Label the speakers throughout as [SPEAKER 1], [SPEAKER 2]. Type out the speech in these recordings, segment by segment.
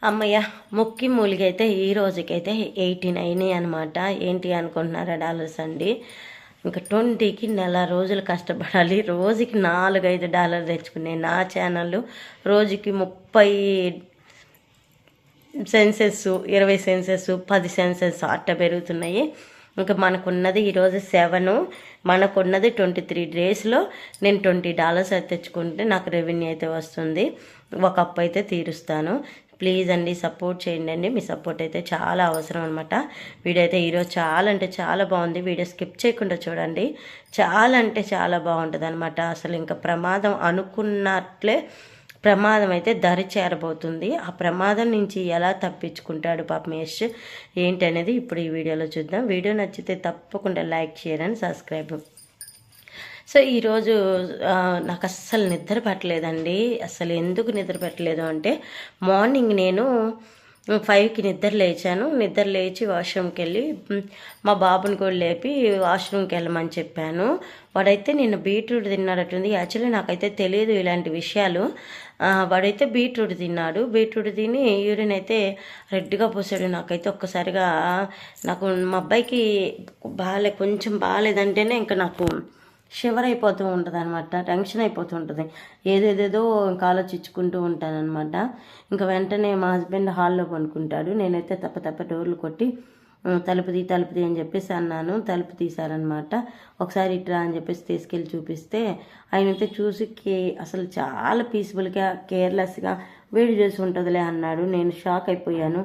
[SPEAKER 1] అమ్మయ్య ముక్కి మూలిగైతే ఈ రోజుకైతే 18 అయినాయి అనమాట. ఏంటి అనుకుంటున్నారా? డాలర్స్ అండి. ఇంకా 20కి నెల రోజులు కష్టపడాలి. రోజుకి 4-5 డాలర్లు తెచ్చుకునే నా ఛానల్ రోజుకి 30 సెన్సెస్, 20 సెన్సెస్, 10 సెన్సెస్ అట్ట పెరుగుతున్నాయి. ఇంకా మనకున్నది ఈరోజు 7, మనకున్నది 23 డేస్లో నేను $20 అయితే తెచ్చుకుంటే నాకు రెవెన్యూ అయితే వస్తుంది. ఒక అప్పు అయితే తీరుస్తాను. ప్లీజ్ అండి సపోర్ట్ చేయండి అండి. మీ సపోర్ట్ అయితే చాలా అవసరం అనమాట. వీడియో అయితే ఈరోజు చాలా అంటే చాలా బాగుంది. వీడియో స్కిప్ చేయకుండా చూడండి. చాలా అంటే చాలా బాగుంటుంది అనమాట. అసలు ఇంకా ప్రమాదం అనుకున్నట్లే ప్రమాదం అయితే దరి చేరబోతుంది. ఆ ప్రమాదం నుంచి ఎలా తప్పించుకుంటాడు పాపం యష్ ఏంటనేది ఇప్పుడు ఈ వీడియోలో చూద్దాం. వీడియో నచ్చితే తప్పకుండా like, share and subscribe. So ఈరోజు నాకు అస్సలు నిద్ర పట్టలేదండి. అసలు ఎందుకు నిద్ర పట్టలేదు అంటే, మార్నింగ్ నేను 5కి నిద్ర లేచాను. నిద్ర లేచి వాష్రూమ్కి వెళ్ళి మా బాబుని కూడా లేపి వాష్రూమ్కి వెళ్ళమని చెప్పాను. వాడైతే నిన్న బీట్రూట్ తిన్నాడట్టుంది. యాక్చువల్లీ నాకైతే తెలియదు ఇలాంటి విషయాలు. వాడైతే బీట్రూట్ తిన్నాడు. బీట్రూట్ తిని యూరిన్ అయితే రెడ్గా పోసాడు. నాకైతే ఒక్కసారిగా నాకు మా అబ్బాయికి కొంచెం బాగాలేదంటేనే ఇంకా నాకు షివర్ అయిపోతూ ఉంటుంది అనమాట. టెన్షన్ అయిపోతూ ఉంటుంది. ఏదేదేదో ఇంకా ఆలోచించుకుంటూ ఉంటానన్నమాట. ఇంకా వెంటనే మా హస్బెండ్ హాల్లో పనుకుంటాడు. నేనైతే తప్ప డోర్లు కొట్టి తలుపుది అని చెప్పేసి అన్నాను. తలుపు తీశారనమాట. ఒకసారి ఇట్రా అని చెప్పేసి తీసుకెళ్ళి చూపిస్తే ఆయనైతే చూసి అసలు చాలా పీస్ఫుల్గా కేర్లెస్గా వేడి చేసి ఉంటుందిలే అన్నాడు. నేను షాక్ అయిపోయాను.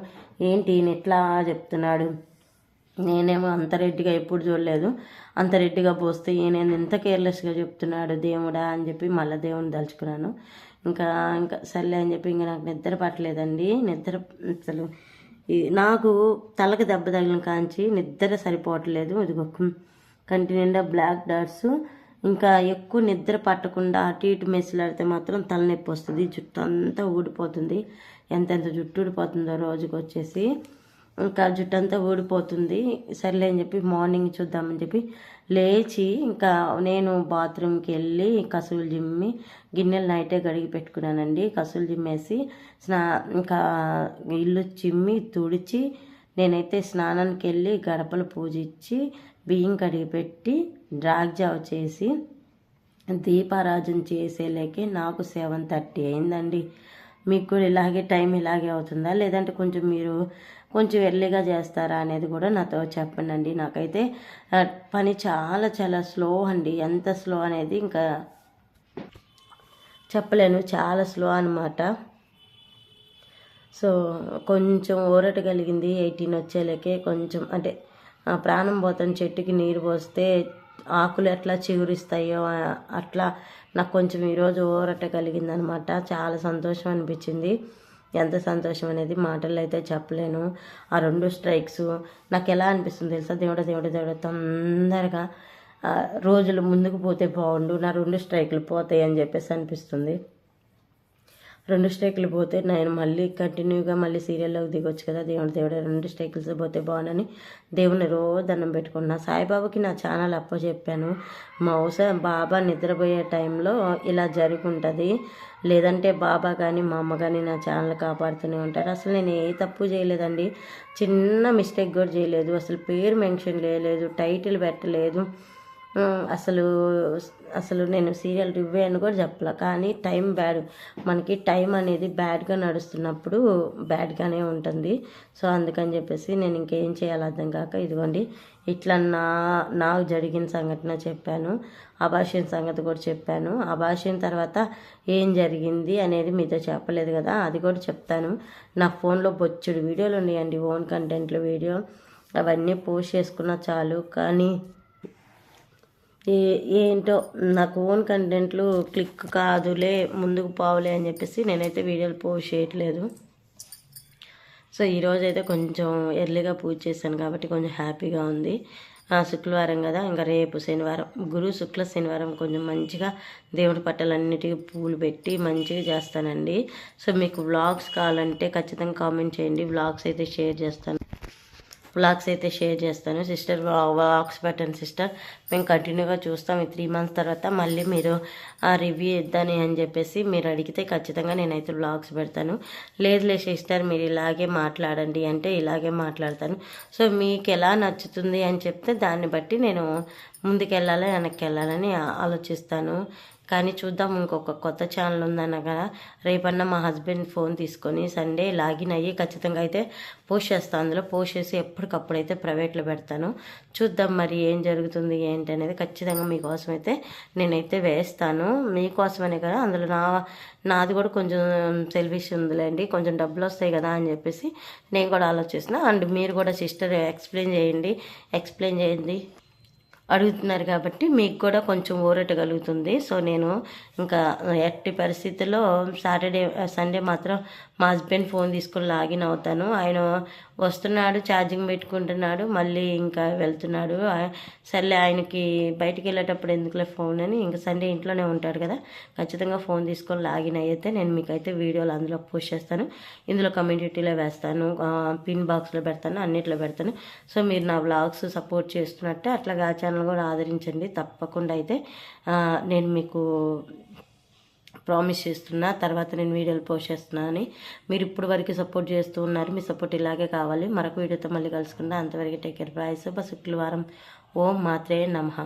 [SPEAKER 1] ఏంటి ఈయన ఎట్లా చెప్తున్నాడు, నేనేమో అంత రెడ్డిగా ఎప్పుడు చూడలేదు. అంత రెడ్డిగా పోస్తే ఈయన ఎంత కేర్లెస్గా చెప్తున్నాడు దేవుడా అని చెప్పి మళ్ళీ దేవుని తలుచుకున్నాను. ఇంకా సర్లే అని చెప్పి ఇంకా నాకు నిద్ర పట్టలేదండి. నిద్ర అసలు నాకు తలకు దెబ్బ తగిలిన కాంచి నిద్ర సరిపోవట్లేదు. ఇదిగో కంటి నిండా బ్లాక్ డాట్స్. ఇంకా ఎక్కువ నిద్ర పట్టకుండా అటు ఇటు మెసిలాడితే మాత్రం తలనొప్పి వస్తుంది. జుట్టు అంతా ఊడిపోతుంది. ఎంతెంత జుట్టు ఊడిపోతుందో రోజుకి వచ్చేసి. ఇంకా జుట్టు అంతా ఊడిపోతుంది. సర్లే అని చెప్పి మార్నింగ్ చూద్దామని చెప్పి లేచి ఇంకా నేను బాత్రూమ్కి వెళ్ళి కసువులు జిమ్మి గిన్నెలు నైటే కడిగి పెట్టుకున్నానండి. కసువులు జిమ్మేసి ఇంకా ఇల్లు చిమ్మి తుడిచి నేనైతే స్నానానికి వెళ్ళి గడపలు పూజించి బియ్యం కడిగి పెట్టి డ్రాగ్జావ చేసి దీపారాజన చేసేలేకే నాకు 7:30 అయిందండి. మీకు కూడా ఇలాగే అవుతుందా, లేదంటే కొంచెం ఎర్లీగా చేస్తారా అనేది కూడా నాతో చెప్పండి అండి. నాకైతే పని చాలా చాలా స్లో అండి. ఎంత స్లో అనేది ఇంకా చెప్పలేను. చాలా స్లో అనమాట. సో కొంచెం ఊరట కలిగింది. 18 వచ్చేలేకే కొంచెం అంటే ప్రాణం పోతాను. చెట్టుకి నీరు పోస్తే ఆకులు ఎట్లా చిగురిస్తాయో అట్లా నాకు కొంచెం ఈరోజు ఊరట కలిగిందనమాట. చాలా సంతోషం అనిపించింది. ఎంత సంతోషం అనేది మాటల్లో అయితే చెప్పలేను. ఆ 2 స్ట్రైక్స్ నాకు ఎలా అనిపిస్తుంది తెలుసా, దేవుడు తొందరగా రోజులు ముందుకు పోతే బాగుండు, నా 2 స్ట్రైకులు పోతాయి అని చెప్పేసి అనిపిస్తుంది. 2 స్ట్రైకులు పోతే నేను మళ్ళీ కంటిన్యూగా మళ్ళీ సీరియల్లోకి దిగొచ్చు కదా. దేవుడు 2 స్ట్రైకులు పోతే బాగుందని దేవుని రోజు దండం పెట్టుకున్నా. సాయిబాబాకి నా ఛానల్ చెప్పాను. బహుశా బాబా నిద్రపోయే టైంలో ఇలా జరుగుంటుంది. లేదంటే బాబా కానీ మా అమ్మ కానీ నా ఛానల్ కాపాడుతూనే ఉంటారు. అసలు నేను ఏ తప్పు చేయలేదండి. చిన్న మిస్టేక్ కూడా చేయలేదు. అసలు పేరు మెన్షన్ చేయలేదు, టైటిల్ పెట్టలేదు. అసలు నేను సీరియల్ రివ్యూ అని కూడా చెప్పలే. కానీ టైం బ్యాడ్, మనకి టైం అనేది బ్యాడ్గా నడుస్తున్నప్పుడు బ్యాడ్గానే ఉంటుంది. సో అందుకని చెప్పేసి నేను ఇంకేం చేయాలి అర్థం కాక ఇదిగోండి ఇట్లా నాకు జరిగిన సంఘటన చెప్పాను. అబార్షన్ సంగతి కూడా చెప్పాను. అబార్షన్ తర్వాత ఏం జరిగింది అనేది మీతో చెప్పలేదు కదా, అది కూడా చెప్తాను. నా ఫోన్లో బొచ్చుడు వీడియోలు ఉన్నాయండి, ఓన్ కంటెంట్లు వీడియో. అవన్నీ పోస్ట్ చేసుకున్నా చాలు. కానీ ఏంటో నాకు ఓన్ కంటెంట్లు క్లిక్ కాదులే, ముందుకు పోవలే అని చెప్పేసి నేనైతే వీడియోలు పోస్ట్ చేయట్లేదు. సో ఈరోజు అయితే కొంచెం ఎర్లీగా పూజ చేశాను కాబట్టి కొంచెం హ్యాపీగా ఉంది. శుక్రవారం కదా, ఇంకా రేపు శనివారం, శుక్ల శనివారం కొంచెం మంచిగా దేవుడి పట్టాలన్నిటికీ పూలు పెట్టి మంచిగా చేస్తానండి. సో మీకు వ్లాగ్స్ కావాలంటే ఖచ్చితంగా కామెంట్ చేయండి. వ్లాగ్స్ అయితే షేర్ చేస్తాను. వ్లాగ్స్ అయితే షేర్ చేస్తాను. సిస్టర్ వ్లాగ్స్ పెట్టండి సిస్టర్, మేము కంటిన్యూగా చూస్తాం. ఈ 3 months తర్వాత మళ్ళీ మీరు రివ్యూ ఇద్దని అని చెప్పేసి మీరు అడిగితే ఖచ్చితంగా నేనైతే వ్లాగ్స్ పెడతాను. లేదులే సిస్టర్ మీరు ఇలాగే మాట్లాడండి అంటే ఇలాగే మాట్లాడతాను. సో మీకు ఎలా నచ్చుతుంది అని చెప్తే దాన్ని బట్టి నేను ముందుకెళ్ళాలి వెనక్కి వెళ్ళాలని ఆలోచిస్తాను. కానీ చూద్దాం, ఇంకొక కొత్త ఛానల్ ఉందన్న కదా, రేపన్నా మా హస్బెండ్ ఫోన్ తీసుకొని సండే లాగిన్ అయ్యి ఖచ్చితంగా అయితే పోస్ట్ చేస్తాను. అందులో పోస్ట్ చేసి ఎప్పటికప్పుడు అయితే ప్రైవేట్లో పెడతాను. చూద్దాం మరి ఏం జరుగుతుంది ఏంటి అనేది ఖచ్చితంగా మీకోసం అయితే నేనైతే వేస్తాను. మీకోసమనే కదా, అందులో నాది కూడా కొంచెం సెల్ఫిష్ ఉందిలేండి, కొంచెం డబ్బులు వస్తాయి కదా అని చెప్పేసి నేను కూడా ఆలోచిస్తున్నా. అండ్ మీరు కూడా సిస్టర్ ఎక్స్ప్లెయిన్ చేయండి అడుగుతున్నారు కాబట్టి మీకు కూడా కొంచెం ఊరట కలుగుతుంది. సో నేను ఇంకా ఎట్టి పరిస్థితుల్లో సండే మాత్రం మా హస్బెండ్ ఫోన్ తీసుకొని లాగిన్ అవుతాను. ఆయన వస్తున్నాడు, ఛార్జింగ్ పెట్టుకుంటున్నాడు, మళ్ళీ ఇంకా వెళ్తున్నాడు. సర్లే ఆయనకి బయటికి వెళ్ళేటప్పుడు ఎందుకులే ఫోన్ అని, ఇంకా సండే ఇంట్లోనే ఉంటాడు కదా, ఖచ్చితంగా ఫోన్ తీసుకొని లాగిన్ అయితే నేను మీకైతే వీడియోలు అందులో పోస్ట్ చేస్తాను. ఇందులో కమ్యూనిటీలో వేస్తాను, పిన్ బాక్స్లో పెడతాను, అన్నిట్లో పెడతాను. సో మీరు నా వ్లాగ్స్ సపోర్ట్ చేస్తున్నట్టే అట్లాగా ఆ ఛానల్ కూడా ఆదరించండి తప్పకుండా. అయితే నేను మీకు ప్రామిస్ చేస్తున్నా, తర్వాత నేను వీడియోలు పోస్ట్ చేస్తున్నా అని. మీరు ఇప్పుడు వరకు సపోర్ట్ చేస్తూ ఉన్నారు, మీ సపోర్ట్ ఇలాగే కావాలి. మరొక వీడియోతో మళ్ళీ కలుసుకుంటా. అంతవరకు టేక్ కేర్. బాయ్. శుక్రవారం. ఓం మాత్రే నమః.